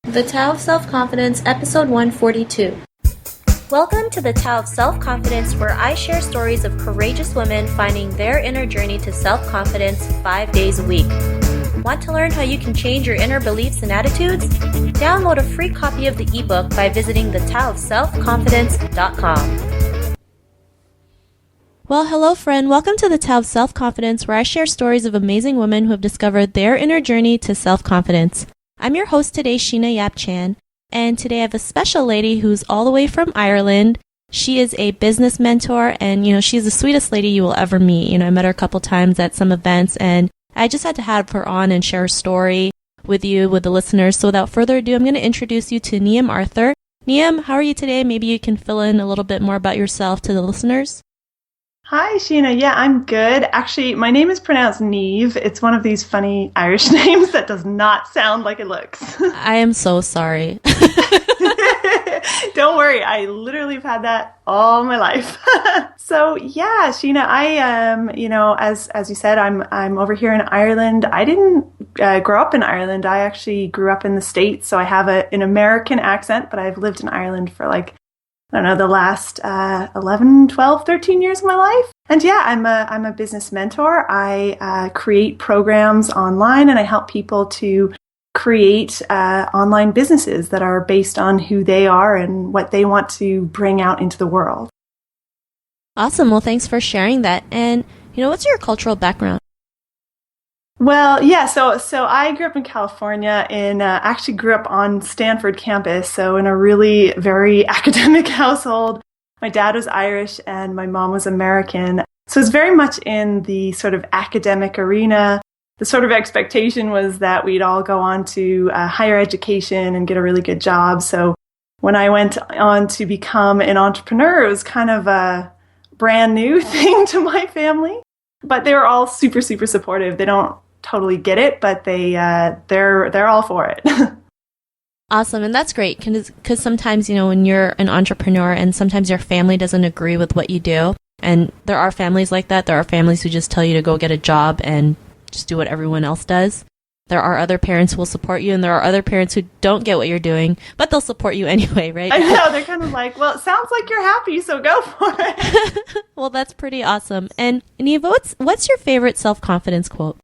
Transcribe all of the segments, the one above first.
The Tao of Self-Confidence, Episode 142. Welcome to the Tao of Self-Confidence, where I share stories of courageous women finding their inner journey to self-confidence 5 days a week. Want to learn how you can change your inner beliefs and attitudes? Download a free copy of the ebook by visiting thetaoofselfconfidence.com. Well, hello friend. Welcome to the Tao of Self-Confidence, where I share stories of amazing women who have discovered their inner journey to self-confidence. I'm your host today, Sheena Yap Chan, and today I have a special lady who's all the way from Ireland. She is a business mentor, and she's the sweetest lady you will ever meet. I met her a couple times at some events, and I just had to have her on and share her story with you, with the listeners. So without further ado, I'm going to introduce you to Niamh Arthur. Niamh, how are you today? Maybe you can fill in a little bit more about yourself to the listeners. Hi, Sheena. Yeah, I'm good. Actually, my name is pronounced Niamh. It's one of these funny Irish names that does not sound like it looks. I am so sorry. Don't worry. I literally have had that all my life. So yeah, Sheena, I am, as you said, I'm over here in Ireland. I didn't grow up in Ireland. I actually grew up in the States. So I have an American accent, but I've lived in Ireland for the last 11, 12, 13 years of my life. And yeah, I'm a business mentor. I create programs online, and I help people to create online businesses that are based on who they are and what they want to bring out into the world. Awesome. Well, thanks for sharing that. And, what's your cultural background? Well, yeah, so I grew up in California and actually grew up on Stanford campus, so in a really very academic household. My dad was Irish and my mom was American. So it's very much in the sort of academic arena. The sort of expectation was that we'd all go on to higher education and get a really good job. So when I went on to become an entrepreneur, it was kind of a brand new thing to my family. But they were all super, super supportive. They don't totally get it, but they're all for it. Awesome. And that's great because sometimes, when you're an entrepreneur and sometimes your family doesn't agree with what you do. And there are families like that. There are families who just tell you to go get a job and just do what everyone else does. There are other parents who will support you, and there are other parents who don't get what you're doing, but they'll support you anyway, right? I know. They're kind of like, well, it sounds like you're happy, so go for it. Well, that's pretty awesome. And Niamh, what's your favorite self-confidence quote?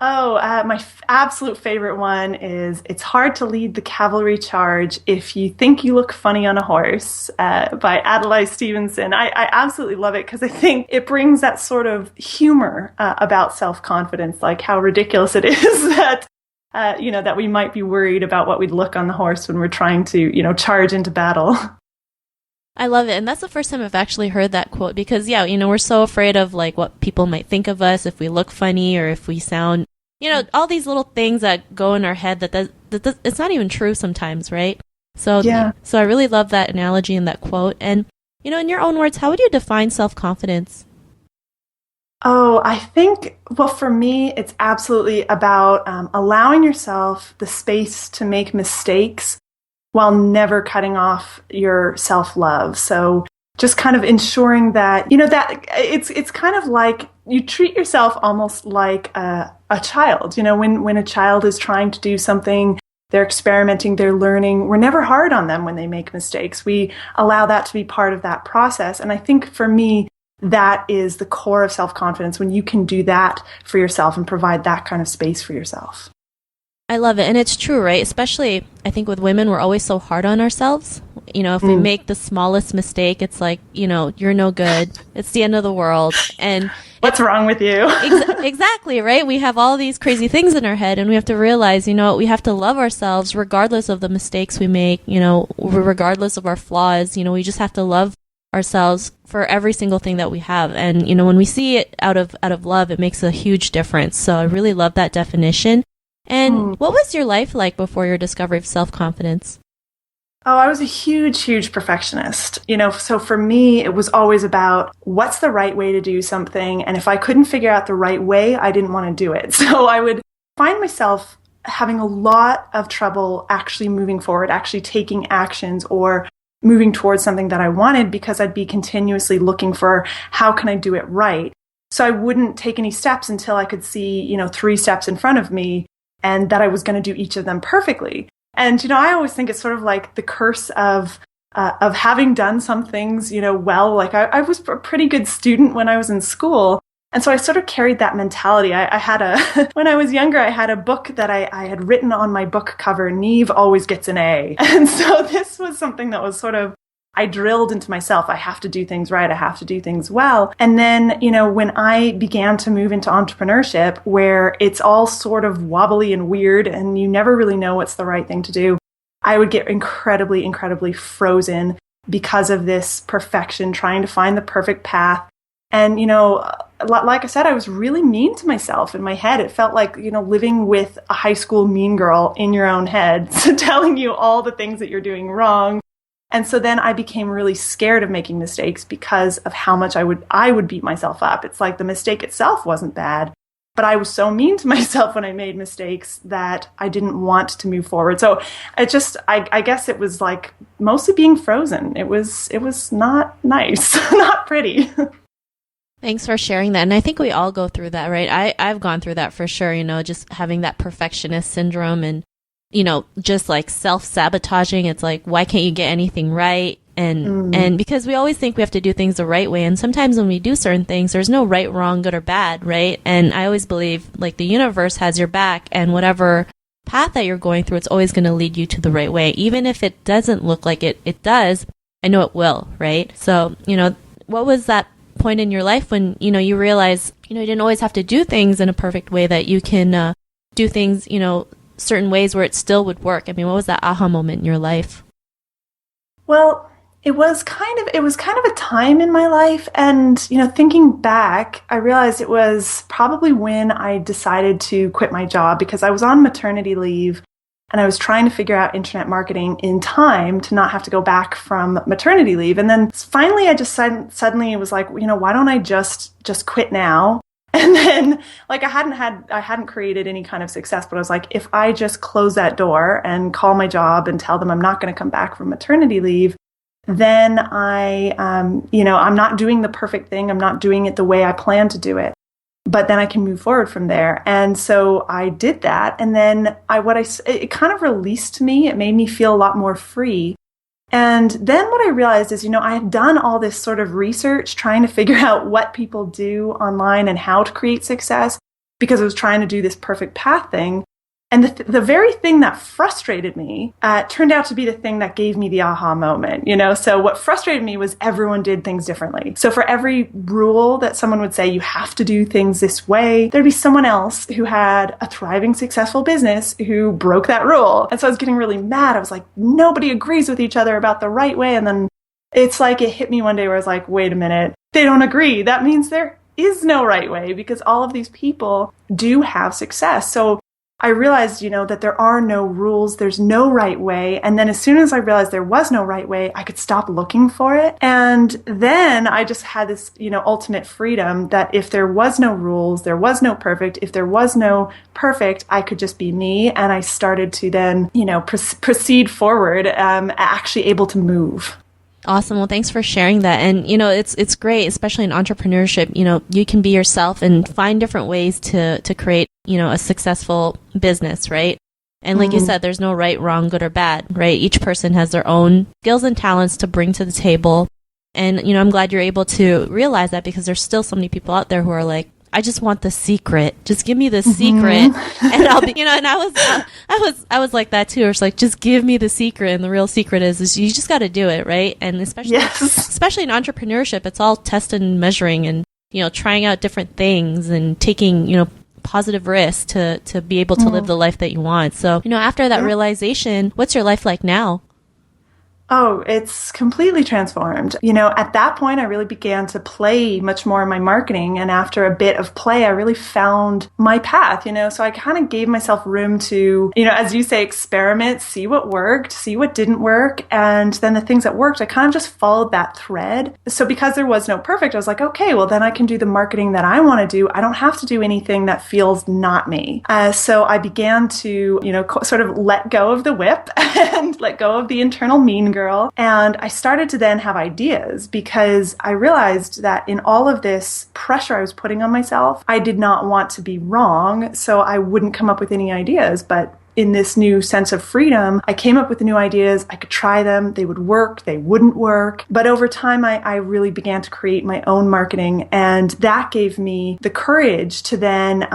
Oh, my absolute favorite one is, "It's hard to lead the cavalry charge if you think you look funny on a horse," by Adlai Stevenson. I absolutely love it because I think it brings that sort of humor about self-confidence, like how ridiculous it is that, that we might be worried about what we'd look on the horse when we're trying to, charge into battle. I love it. And that's the first time I've actually heard that quote because, yeah, we're so afraid of what people might think of us if we look funny or if we sound, all these little things that go in our head that it's not even true sometimes, right? So, yeah. So I really love that analogy and that quote. And, in your own words, how would you define self-confidence? Oh, I think, well, for me, it's absolutely about allowing yourself the space to make mistakes while never cutting off your self-love. So just kind of ensuring that, that it's kind of like you treat yourself almost like a child. When a child is trying to do something, they're experimenting, they're learning. We're never hard on them when they make mistakes. We allow that to be part of that process. And I think for me, that is the core of self-confidence, when you can do that for yourself and provide that kind of space for yourself. I love it. And it's true, right? Especially, I think with women, we're always so hard on ourselves. If we make the smallest mistake, it's like, you're no good. It's the end of the world. And what's wrong with you? Exactly, right? We have all these crazy things in our head, and we have to realize, we have to love ourselves regardless of the mistakes we make, regardless of our flaws. We just have to love ourselves for every single thing that we have. And, when we see it out of love, it makes a huge difference. So I really love that definition. And what was your life like before your discovery of self-confidence? Oh, I was a huge, huge perfectionist. So for me, it was always about what's the right way to do something. And if I couldn't figure out the right way, I didn't want to do it. So I would find myself having a lot of trouble actually moving forward, actually taking actions or moving towards something that I wanted, because I'd be continuously looking for how can I do it right. So I wouldn't take any steps until I could see, 3 steps in front of me and that I was going to do each of them perfectly. And, I always think it's sort of like the curse of having done some things, well. Like I was a pretty good student when I was in school. And so I sort of carried that mentality. I had when I was younger, I had a book that I had written on my book cover, Niamh always gets an A. And so this was something that was sort of, I drilled into myself. I have to do things right. I have to do things well. And then, when I began to move into entrepreneurship, where it's all sort of wobbly and weird and you never really know what's the right thing to do, I would get incredibly, incredibly frozen because of this perfection, trying to find the perfect path. And, like I said, I was really mean to myself in my head. It felt like, living with a high school mean girl in your own head, so telling you all the things that you're doing wrong. And so then I became really scared of making mistakes because of how much I would beat myself up. It's like the mistake itself wasn't bad, but I was so mean to myself when I made mistakes that I didn't want to move forward. So I guess it was like mostly being frozen. It was not nice, not pretty. Thanks for sharing that. And I think we all go through that, right? I've gone through that for sure, just having that perfectionist syndrome and, just like self-sabotaging. It's like, why can't you get anything right? And because we always think we have to do things the right way. And sometimes when we do certain things, there's no right, wrong, good or bad, right? And I always believe like the universe has your back, and whatever path that you're going through, it's always going to lead you to the right way. Even if it doesn't look like it does, I know it will, right? So, what was that point in your life when you realize you didn't always have to do things in a perfect way, that you can do things certain ways where it still would work? I mean, what was that aha moment in your life? Well, it was kind of a time in my life, and thinking back, I realized it was probably when I decided to quit my job, because I was on maternity leave and I was trying to figure out internet marketing in time to not have to go back from maternity leave. And then finally I just suddenly was like, why don't I just quit now? And then like I hadn't created any kind of success, but I was like, if I just close that door and call my job and tell them I'm not going to come back from maternity leave, then I'm not doing the perfect thing. I'm not doing it the way I plan to do it. But then I can move forward from there. And so I did that. And then it kind of released me. It made me feel a lot more free. And then what I realized is, I had done all this sort of research trying to figure out what people do online and how to create success, because I was trying to do this perfect path thing. And the very thing that frustrated me turned out to be the thing that gave me the aha moment, So what frustrated me was everyone did things differently. So for every rule that someone would say, you have to do things this way, there'd be someone else who had a thriving, successful business who broke that rule. And so I was getting really mad. I was like, nobody agrees with each other about the right way. And then it's like it hit me one day where I was like, wait a minute, they don't agree. That means there is no right way, because all of these people do have success. So I realized, that there are no rules, there's no right way. And then as soon as I realized there was no right way, I could stop looking for it. And then I just had this, ultimate freedom that if there was no rules, there was no perfect. If there was no perfect, I could just be me. And I started to then, proceed forward, actually able to move. Awesome. Well, thanks for sharing that. And, it's great, especially in entrepreneurship, you can be yourself and find different ways to create, a successful business, right? And like you said, there's no right, wrong, good or bad, right? Each person has their own skills and talents to bring to the table. And, I'm glad you're able to realize that, because there's still so many people out there who are like, I just want the secret. Just give me the secret, and I'll be, and I was like that too. It's like, just give me the secret, and the real secret is you just got to do it, right? And especially in entrepreneurship, it's all testing and measuring, and trying out different things and taking positive risks to be able to live the life that you want. So after that realization, what's your life like now? Oh, it's completely transformed. At that point, I really began to play much more in my marketing. And after a bit of play, I really found my path, so I kind of gave myself room to, as you say, experiment, see what worked, see what didn't work. And then the things that worked, I kind of just followed that thread. So because there was no perfect, I was like, okay, well, then I can do the marketing that I want to do. I don't have to do anything that feels not me. So I began to, sort of let go of the whip and let go of the internal mean girl. And I started to then have ideas, because I realized that in all of this pressure I was putting on myself, I did not want to be wrong. So I wouldn't come up with any ideas. But in this new sense of freedom, I came up with new ideas. I could try them. They would work. They wouldn't work. But over time, I really began to create my own marketing. And that gave me the courage to then,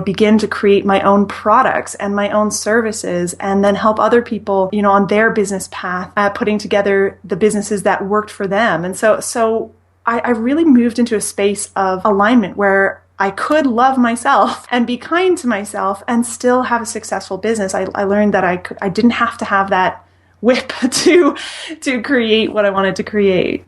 begin to create my own products and my own services and then help other people, on their business path, putting together the businesses that worked for them. And so I really moved into a space of alignment where I could love myself and be kind to myself and still have a successful business. I learned that I didn't have to have that whip to create what I wanted to create.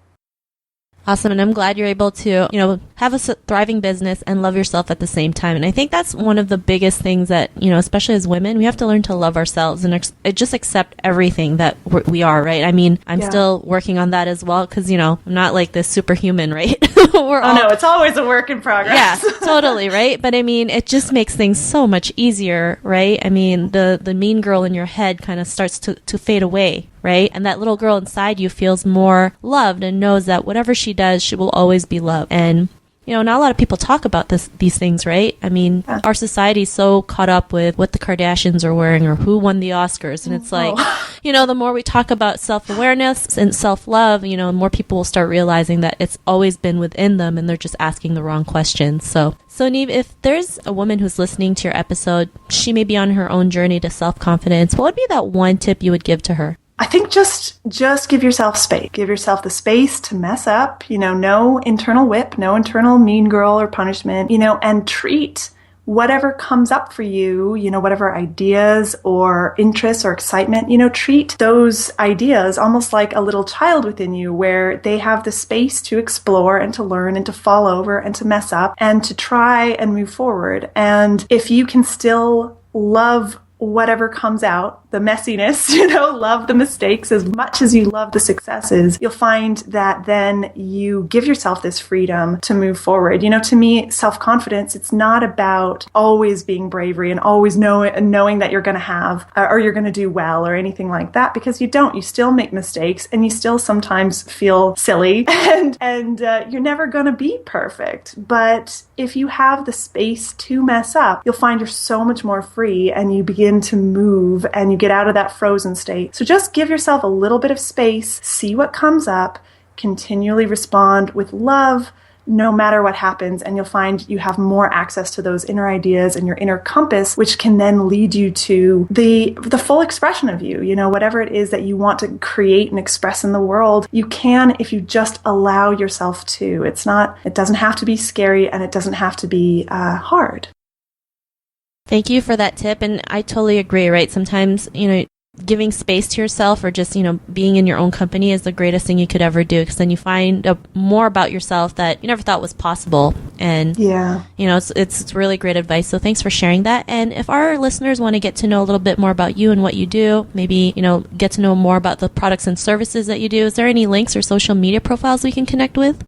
Awesome. And I'm glad you're able to, have a thriving business and love yourself at the same time. And I think that's one of the biggest things that, especially as women, we have to learn to love ourselves and just accept everything that we are, right? I mean, I'm still working on that as well because, I'm not like this superhuman, right? No, it's always a work in progress. Yeah, totally, right? But I mean, it just makes things so much easier, right? I mean, the mean girl in your head kind of starts to fade away, right? And that little girl inside you feels more loved and knows that whatever she does, she will always be loved. And not a lot of people talk about these things, right? I mean, our society's so caught up with what the Kardashians are wearing or who won the Oscars. And it's like, the more we talk about self-awareness and self-love, more people will start realizing that it's always been within them and they're just asking the wrong questions. So Niamh, if there's a woman who's listening to your episode, she may be on her own journey to self-confidence, what would be that one tip you would give to her? I think just give yourself space. Give yourself the space to mess up, no internal whip, no internal mean girl or punishment, and treat whatever comes up for you, whatever ideas or interests or excitement, treat those ideas almost like a little child within you where they have the space to explore and to learn and to fall over and to mess up and to try and move forward. And if you can still love whatever comes out, the messiness, love the mistakes as much as you love the successes, you'll find that then you give yourself this freedom to move forward. To me, self-confidence, it's not about always being bravery and always knowing that you're going to have or you're going to do well or anything like that, because you don't. You still make mistakes and you still sometimes feel silly and you're never going to be perfect. But if you have the space to mess up, you'll find you're so much more free and you begin to move and you get out of that frozen state. So just give yourself a little bit of space, see what comes up, continually respond with love no matter what happens, and you'll find you have more access to those inner ideas and your inner compass, which can then lead you to the full expression of you. Whatever it is that you want to create and express in the world, you can if you just allow yourself to. It doesn't have to be scary and it doesn't have to be hard. Thank you for that tip. And I totally agree, right? Sometimes, giving space to yourself or just, being in your own company is the greatest thing you could ever do, because then you find more about yourself that you never thought was possible. And, it's really great advice. So thanks for sharing that. And if our listeners want to get to know a little bit more about you and what you do, maybe, get to know more about the products and services that you do, is there any links or social media profiles we can connect with?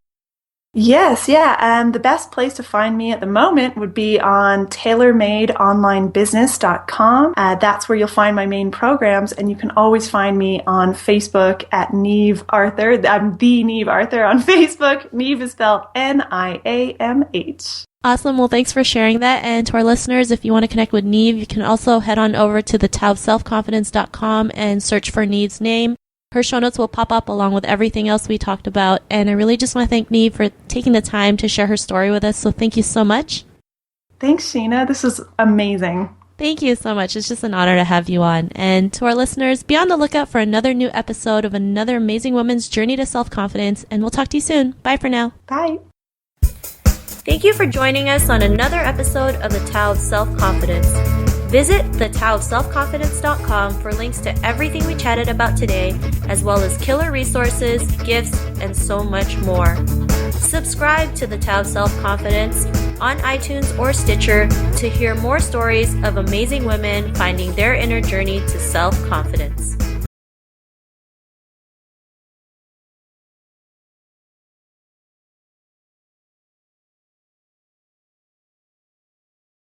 Yes, yeah. And the best place to find me at the moment would be on tailormadeonlinebusiness.com. That's where you'll find my main programs. And you can always find me on Facebook at Niamh Arthur. I'm the Niamh Arthur on Facebook. Niamh is spelled Niamh. Awesome. Well, thanks for sharing that. And to our listeners, if you want to connect with Niamh, you can also head on over to theTaoofSelfConfidence.com and search for Niamh's name. Her show notes will pop up along with everything else we talked about. And I really just want to thank Niamh for taking the time to share her story with us. So thank you so much. Thanks, Sheena. This is amazing. Thank you so much. It's just an honor to have you on. And to our listeners, be on the lookout for another new episode of another amazing woman's journey to self-confidence. And we'll talk to you soon. Bye for now. Bye. Thank you for joining us on another episode of The Tao of Self-Confidence. Visit theTaoofSelfConfidence.com for links to everything we chatted about today, as well as killer resources, gifts, and so much more. Subscribe to The Tao of Self-Confidence on iTunes or Stitcher to hear more stories of amazing women finding their inner journey to self-confidence.